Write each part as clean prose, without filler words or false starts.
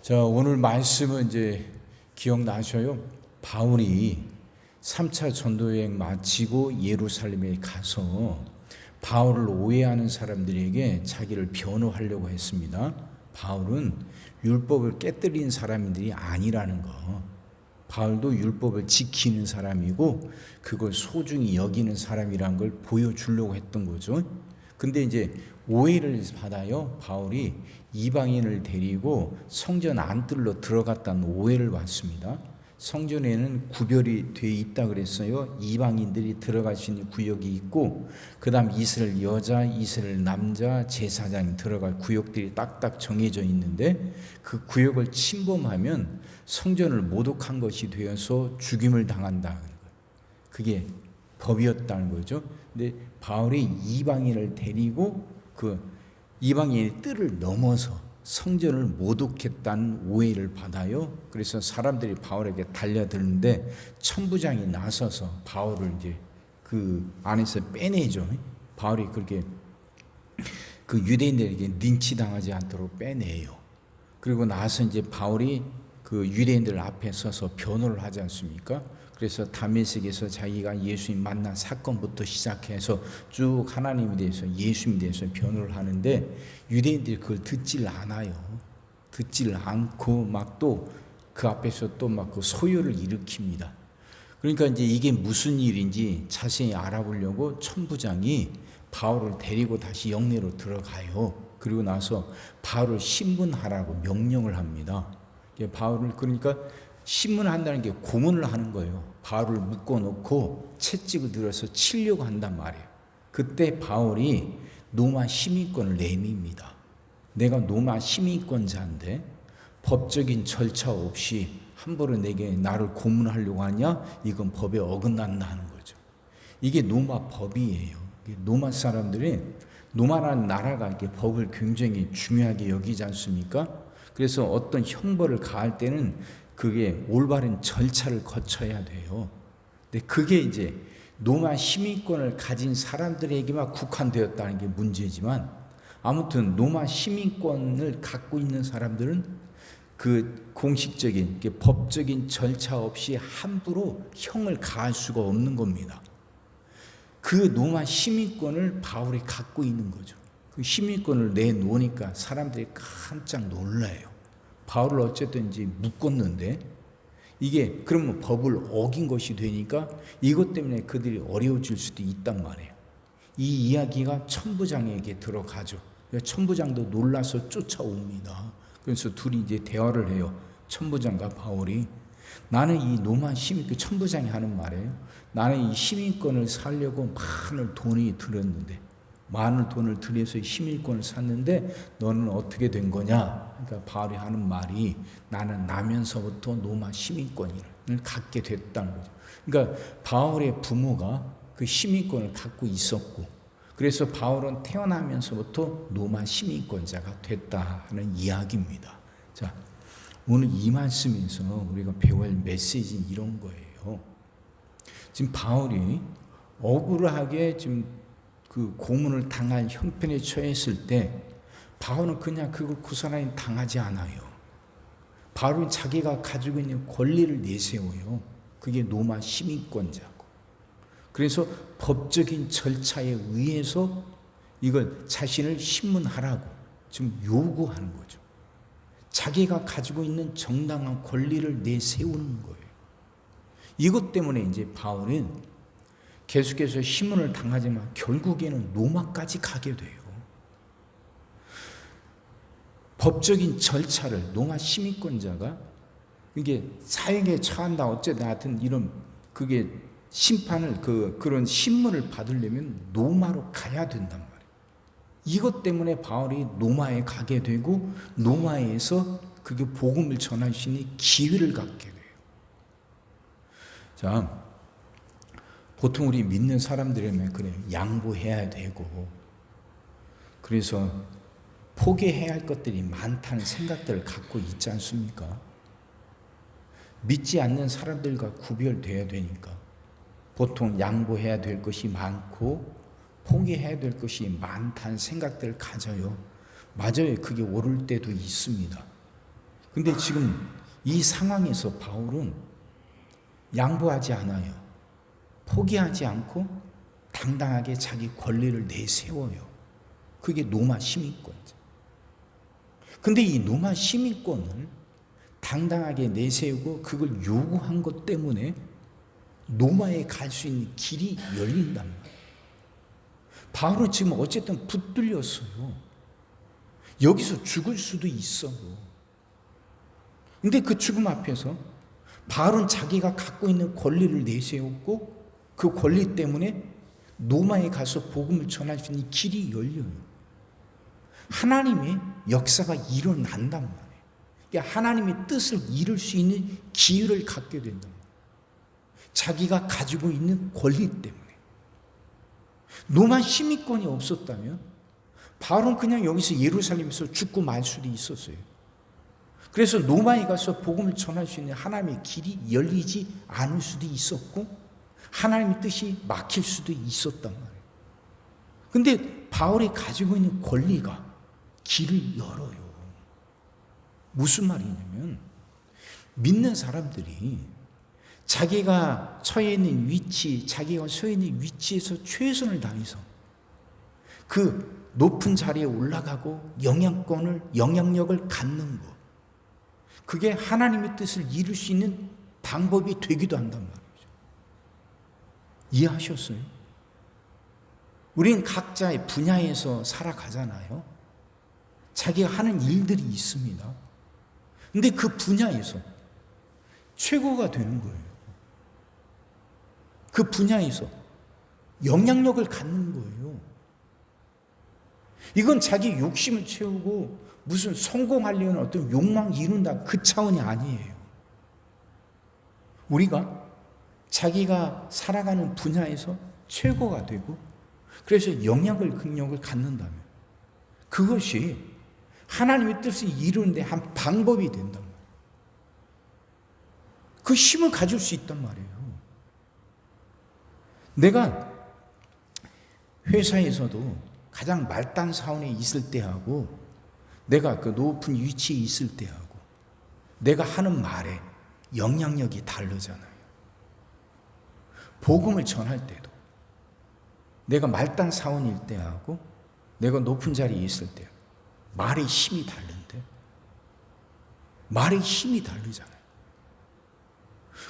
자, 오늘 말씀은 이제 기억나셔요? 바울이 3차 전도여행 마치고 예루살렘에 가서 바울을 오해하는 사람들에게 자기를 변호하려고 했습니다. 바울은 율법을 깨뜨린 사람들이 아니라는 거. 바울도 율법을 지키는 사람이고 그걸 소중히 여기는 사람이란 걸 보여주려고 했던 거죠. 근데 이제 오해를 받아요. 바울이 이방인을 데리고 성전 안뜰로 들어갔다는 오해를 받습니다. 성전에는 구별이 돼 있다 그랬어요. 이방인들이 들어갈 수 있는 구역이 있고, 그 다음 이스라엘 여자, 이스라엘 남자, 제사장이 들어갈 구역들이 딱딱 정해져 있는데, 그 구역을 침범하면 성전을 모독한 것이 되어서 죽임을 당한다는 거예요. 그게 법이었다는 거죠. 근데 바울이 이방인을 데리고 그 이방인의 뜰을 넘어서 성전을 모독했다는 오해를 받아요. 그래서 사람들이 바울에게 달려드는데 천부장이 나서서 바울을 이제 그 안에서 빼내죠. 바울이 그렇게 그 유대인들에게 린치당하지 않도록 빼내요. 그리고 나서 이제 바울이 그 유대인들 앞에 서서 변호를 하지 않습니까? 그래서 다메섹에서 자기가 예수님 만난 사건부터 시작해서 쭉 하나님에 대해서 예수님에 대해서 변호를 하는데 유대인들이 그걸 듣질 않아요. 듣질 않고 막 또 그 앞에서 또 막 그 소요를 일으킵니다. 그러니까 이제 이게 무슨 일인지 자세히 알아보려고 천부장이 바울을 데리고 다시 영내로 들어가요. 그리고 나서 바울을 신문하라고 명령을 합니다. 바울을 그러니까 신문한다는 게 고문을 하는 거예요. 바울을 묶어놓고 채찍을 들어서 치려고 한단 말이에요. 그때 바울이 로마 시민권을 내밉니다. 내가 로마 시민권자인데 법적인 절차 없이 함부로 내게 나를 고문하려고 하냐? 이건 법에 어긋난다는 거죠. 이게 로마 법이에요. 로마 사람들이 로마라는 나라가 이렇게 법을 굉장히 중요하게 여기지 않습니까? 그래서 어떤 형벌을 가할 때는 그게 올바른 절차를 거쳐야 돼요. 근데 그게 이제 로마 시민권을 가진 사람들에게만 국한되었다는 게 문제지만, 아무튼 로마 시민권을 갖고 있는 사람들은 그 공식적인 법적인 절차 없이 함부로 형을 가할 수가 없는 겁니다. 그 로마 시민권을 바울이 갖고 있는 거죠. 그 시민권을 내놓으니까 사람들이 깜짝 놀라요. 바울을 어쨌든지 묶었는데 이게 그러면 법을 어긴 것이 되니까 이것 때문에 그들이 어려워질 수도 있단 말이에요. 이 이야기가 천부장에게 들어가죠. 천부장도 놀라서 쫓아옵니다. 그래서 둘이 이제 대화를 해요. 천부장과 바울이. 나는 이 로마 시민, 그 천부장이 하는 말이에요. 나는 이 시민권을 살려고 많은 돈이 들었는데, 많은 돈을 들여서 시민권을 샀는데 너는 어떻게 된 거냐? 그러니까 바울이 하는 말이 나는 나면서부터 로마 시민권을 갖게 됐다는 거죠. 그러니까 바울의 부모가 그 시민권을 갖고 있었고, 그래서 바울은 태어나면서부터 로마 시민권자가 됐다는 이야기입니다. 자, 오늘 이 말씀에서 우리가 배워야 할 메시지는 이런 거예요. 지금 바울이 억울하게 지금 그 고문을 당할 형편에 처했을 때 바울은 그냥 그걸 그 사람이 당하지 않아요. 바울은 자기가 가지고 있는 권리를 내세워요. 그게 로마 시민권자고. 그래서 법적인 절차에 의해서 이걸 자신을 신문하라고 지금 요구하는 거죠. 자기가 가지고 있는 정당한 권리를 내세우는 거예요. 이것 때문에 이제 바울은 계속해서 신문을 당하지만 결국에는 로마까지 가게 돼요. 법적인 절차를 로마 시민권자가 이게 사형에 처한다 어쨌든 하여튼 이런 그게 심판을 그런 신문을 받으려면 로마로 가야 된단 말이에요. 이것 때문에 바울이 로마에 가게 되고 로마에서 그게 복음을 전할 수 있는 기회를 갖게 돼요. 자, 보통 우리 믿는 사람들이면 그래요. 양보해야 되고, 그래서 포기해야 할 것들이 많다는 생각들을 갖고 있지 않습니까? 믿지 않는 사람들과 구별돼야 되니까 보통 양보해야 될 것이 많고 포기해야 될 것이 많다는 생각들을 가져요. 맞아요. 그게 옳을 때도 있습니다. 근데 지금 이 상황에서 바울은 양보하지 않아요. 포기하지 않고 당당하게 자기 권리를 내세워요. 그게 로마 시민권이죠. 근데 이 로마 시민권을 당당하게 내세우고 그걸 요구한 것 때문에 로마에 갈 수 있는 길이 열린단 말이에요. 바울은 지금 어쨌든 붙들렸어요. 여기서 죽을 수도 있어요. 근데 그 죽음 앞에서 바울은 자기가 갖고 있는 권리를 내세웠고 그 권리 때문에 로마에 가서 복음을 전할 수 있는 길이 열려요. 하나님의 역사가 일어난단 말이에요. 그러니까 하나님의 뜻을 이룰 수 있는 기회를 갖게 된단 말이에요. 자기가 가지고 있는 권리 때문에. 로마 시민권이 없었다면 바울은 그냥 여기서 예루살렘에서 죽고 말 수도 있었어요. 그래서 로마에 가서 복음을 전할 수 있는 하나님의 길이 열리지 않을 수도 있었고 하나님의 뜻이 막힐 수도 있었단 말이에요. 근데 바울이 가지고 있는 권리가 길을 열어요. 무슨 말이냐면 믿는 사람들이 자기가 처해 있는 위치, 자기가 서 있는 위치에서 최선을 다해서 그 높은 자리에 올라가고 영향력을 갖는 것, 그게 하나님의 뜻을 이룰 수 있는 방법이 되기도 한단 말이죠. 이해하셨어요? 우린 각자의 분야에서 살아가잖아요. 자기가 하는 일들이 있습니다. 근데 그 분야에서 최고가 되는 거예요. 그 분야에서 영향력을 갖는 거예요. 이건 자기 욕심을 채우고 무슨 성공하려는 어떤 욕망을 이룬다 그 차원이 아니에요. 우리가 자기가 살아가는 분야에서 최고가 되고 그래서 능력을 갖는다면 그것이 하나님의 뜻을 이루는데 한 방법이 된단 말이에요. 그 힘을 가질 수 있단 말이에요. 내가 회사에서도 가장 말단 사원에 있을 때하고 내가 그 높은 위치에 있을 때하고 내가 하는 말에 영향력이 다르잖아요. 복음을 전할 때도 내가 말단 사원일 때하고 내가 높은 자리에 있을 때 말의 힘이 다른데 말의 힘이 다르잖아요.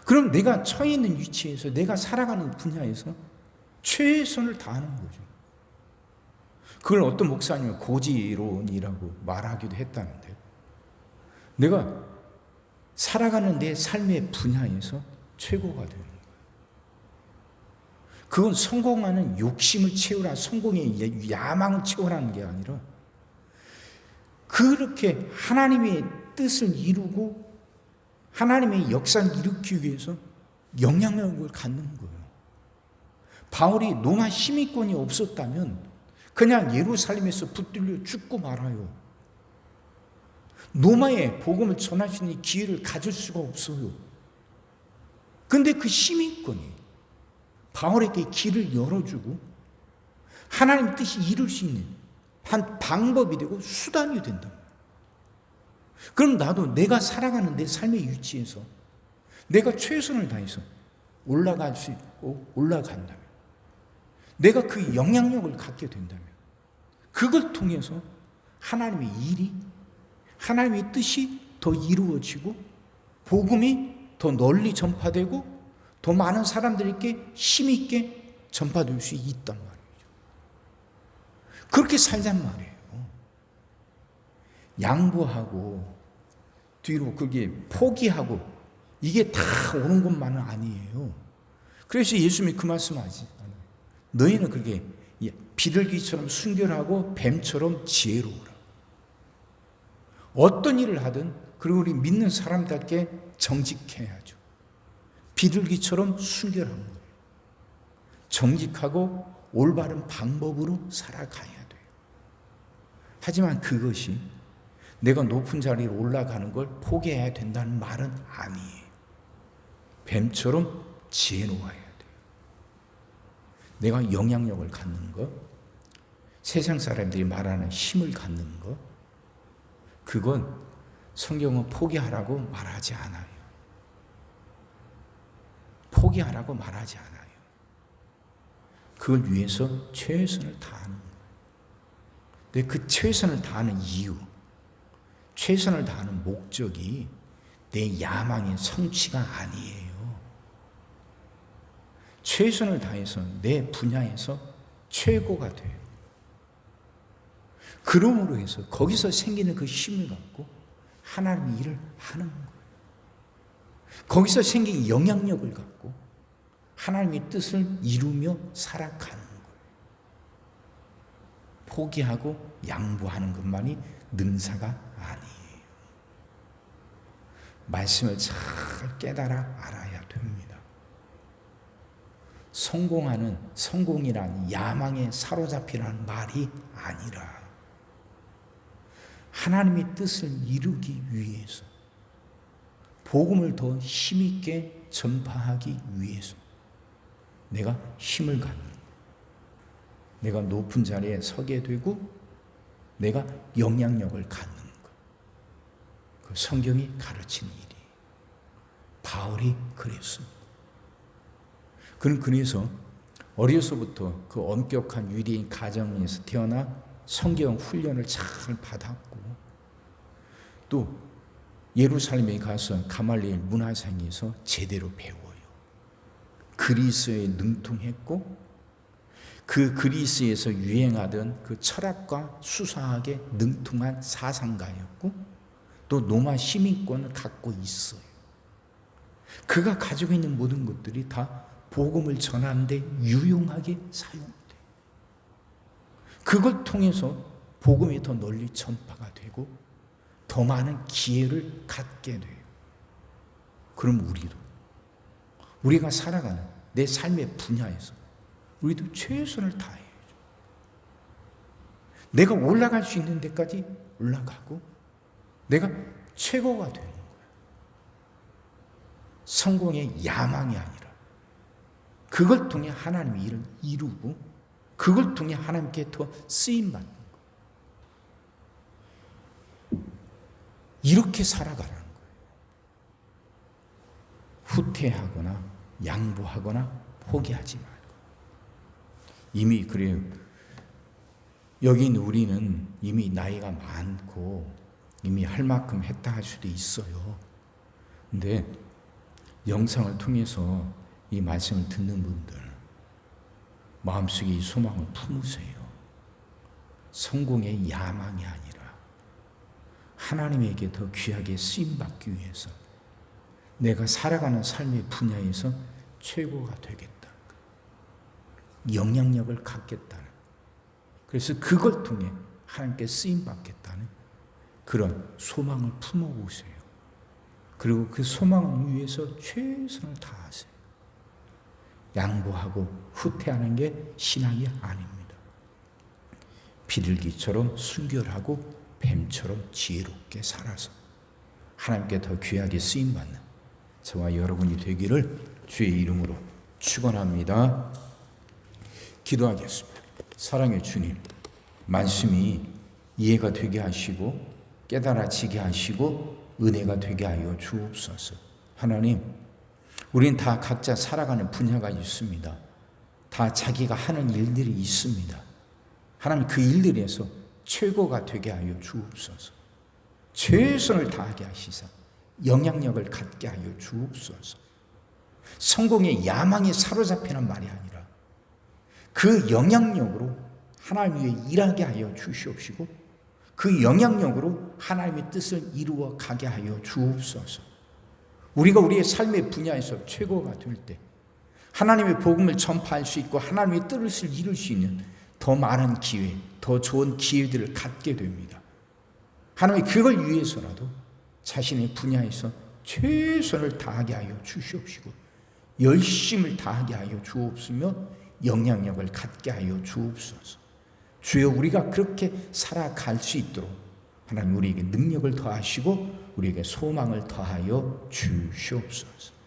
그럼 내가 처해 있는 위치에서 내가 살아가는 분야에서 최선을 다하는 거죠. 그걸 어떤 목사님은 고지론이라고 말하기도 했다는데 내가 살아가는 내 삶의 분야에서 최고가 되는 거예요. 그건 성공하는 욕심을 채우라, 성공의 야망을 채우라는 게 아니라 그렇게 하나님의 뜻을 이루고 하나님의 역사를 일으키기 위해서 영향력을 갖는 거예요. 바울이 로마 시민권이 없었다면 그냥 예루살렘에서 붙들려 죽고 말아요. 로마에 복음을 전할 수 있는 기회를 가질 수가 없어요. 그런데 그 시민권이 바울에게 길을 열어주고 하나님의 뜻이 이룰 수 있는 한 방법이 되고 수단이 된다. 그럼 나도 내가 살아가는 내 삶의 위치에서 내가 최선을 다해서 올라갈 수 있고 올라간다면 내가 그 영향력을 갖게 된다면 그걸 통해서 하나님의 일이 하나님의 뜻이 더 이루어지고 복음이 더 널리 전파되고 더 많은 사람들에게 힘있게 전파될 수 있단 말이죠. 그렇게 살잔 말이에요. 양보하고 뒤로 그게 포기하고 이게 다 오는 것만은 아니에요. 그래서 예수님이 그 말씀하지 않아요. 너희는 그게 비둘기처럼 순결하고 뱀처럼 지혜로우라. 어떤 일을 하든 그리고 우리 믿는 사람답게 정직해야죠. 비둘기처럼 순결한 거예요. 정직하고 올바른 방법으로 살아가야 돼요. 하지만 그것이 내가 높은 자리로 올라가는 걸 포기해야 된다는 말은 아니에요. 뱀처럼 지혜로워야 돼요. 내가 영향력을 갖는 것, 세상 사람들이 말하는 힘을 갖는 것, 그건 성경은 포기하라고 말하지 않아요. 포기하라고 말하지 않아요. 그걸 위해서 최선을 다하는 거예요. 근데 그 최선을 다하는 이유, 최선을 다하는 목적이 내 야망의 성취가 아니에요. 최선을 다해서 내 분야에서 최고가 돼요. 그러므로 해서 거기서 생기는 그 힘을 갖고 하나님의 일을 하는 거예요. 거기서 생긴 영향력을 갖고 하나님의 뜻을 이루며 살아가는 거예요. 포기하고 양보하는 것만이 능사가 아니에요. 말씀을 잘 깨달아 알아야 됩니다. 성공이란 야망에 사로잡히라는 말이 아니라 하나님의 뜻을 이루기 위해서, 복음을 더 힘있게 전파하기 위해서 내가 힘을 갖는 거예요. 내가 높은 자리에 서게 되고 내가 영향력을 갖는 것. 그 성경이 가르치는 일이. 바울이 그랬습니다. 그는 그래서 어려서부터 그 엄격한 유대인 가정에서 태어나 성경 훈련을 잘 받았고, 또 예루살렘에 가서 가말리엘 문화생에서 제대로 배워요. 그리스에 능통했고, 그 그리스에서 유행하던 그 철학과 수사학에 능통한 사상가였고, 또 로마 시민권을 갖고 있어요. 그가 가지고 있는 모든 것들이 다 복음을 전하는데 유용하게 사용돼요. 그걸 통해서 복음이 더 널리 전파가 되고 더 많은 기회를 갖게 돼요. 그럼 우리가 살아가는 내 삶의 분야에서 우리도 최선을 다해야죠. 내가 올라갈 수 있는 데까지 올라가고 내가 최고가 되는 거예요. 성공의 야망이 아니라 그걸 통해 하나님의 일을 이루고 그걸 통해 하나님께 더 쓰임받는 거예요. 이렇게 살아가라는 거예요. 후퇴하거나 양보하거나 포기하지 말고. 이미 그래요. 여기 있는 우리는 이미 나이가 많고 이미 할 만큼 했다 할 수도 있어요. 근데 영상을 통해서 이 말씀을 듣는 분들 마음속에 이 소망을 품으세요. 성공의 야망이 아니라 하나님에게 더 귀하게 쓰임받기 위해서 내가 살아가는 삶의 분야에서 최고가 되겠다. 영향력을 갖겠다는, 그래서 그걸 통해 하나님께 쓰임받겠다는 그런 소망을 품어보세요. 그리고 그 소망을 위해서 최선을 다하세요. 양보하고 후퇴하는 게 신앙이 아닙니다. 비둘기처럼 순결하고 뱀처럼 지혜롭게 살아서 하나님께 더 귀하게 쓰임받는 저와 여러분이 되기를 주의 이름으로 축원합니다. 기도하겠습니다. 사랑의 주님, 말씀이 이해가 되게 하시고 깨달아지게 하시고 은혜가 되게 하여 주옵소서. 하나님, 우린 다 각자 살아가는 분야가 있습니다. 다 자기가 하는 일들이 있습니다. 하나님, 그 일들에서 최고가 되게 하여 주옵소서. 최선을 다하게 하시사 영향력을 갖게 하여 주옵소서. 성공의 야망에 사로잡히는 말이 아니라 그 영향력으로 하나님 위해 일하게 하여 주시옵시고 그 영향력으로 하나님의 뜻을 이루어 가게 하여 주옵소서. 우리가 우리의 삶의 분야에서 최고가 될 때 하나님의 복음을 전파할 수 있고 하나님의 뜻을 이룰 수 있는 더 많은 기회, 더 좋은 기회들을 갖게 됩니다. 하나님, 그걸 위해서라도 자신의 분야에서 최선을 다하게 하여 주시옵시고 열심을 다하게 하여 주옵시며 영향력을 갖게 하여 주옵소서. 주여, 우리가 그렇게 살아갈 수 있도록 하나님 우리에게 능력을 더하시고 우리에게 소망을 더하여 주시옵소서.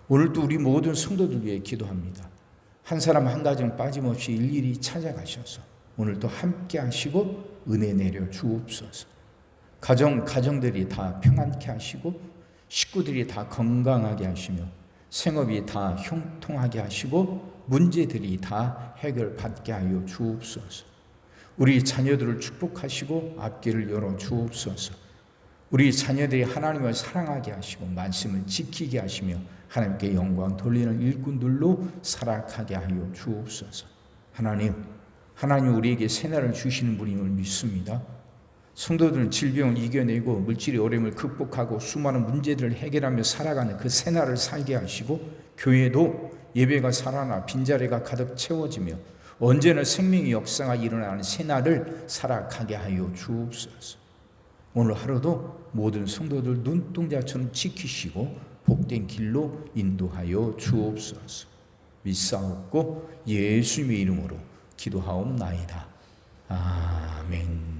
오늘도 우리 모든 성도들 위해 기도합니다. 한 사람 한 가정 빠짐없이 일일이 찾아가셔서 오늘도 함께 하시고 은혜 내려 주옵소서. 가정들이 다 평안케 하시고 식구들이 다 건강하게 하시며 생업이 다 형통하게 하시고 문제들이 다 해결받게 하여 주옵소서. 우리 자녀들을 축복하시고 앞길을 열어 주옵소서. 우리 자녀들이 하나님을 사랑하게 하시고 말씀을 지키게 하시며 하나님께 영광 돌리는 일꾼들로 살아가게 하여 주옵소서. 하나님 우리에게 새날을 주시는 분임을 믿습니다. 성도들은 질병을 이겨내고 물질의 어려움을 극복하고 수많은 문제들을 해결하며 살아가는 그 새날을 살게 하시고 교회도 예배가 살아나 빈자리가 가득 채워지며 언제나 생명의 역사가 일어나는 새날을 살아가게 하여 주옵소서. 오늘 하루도 모든 성도들 눈동자처럼 지키시고 복된 길로 인도하여 주옵소서. 믿사옵고 예수님의 이름으로 기도하옵나이다. 아멘.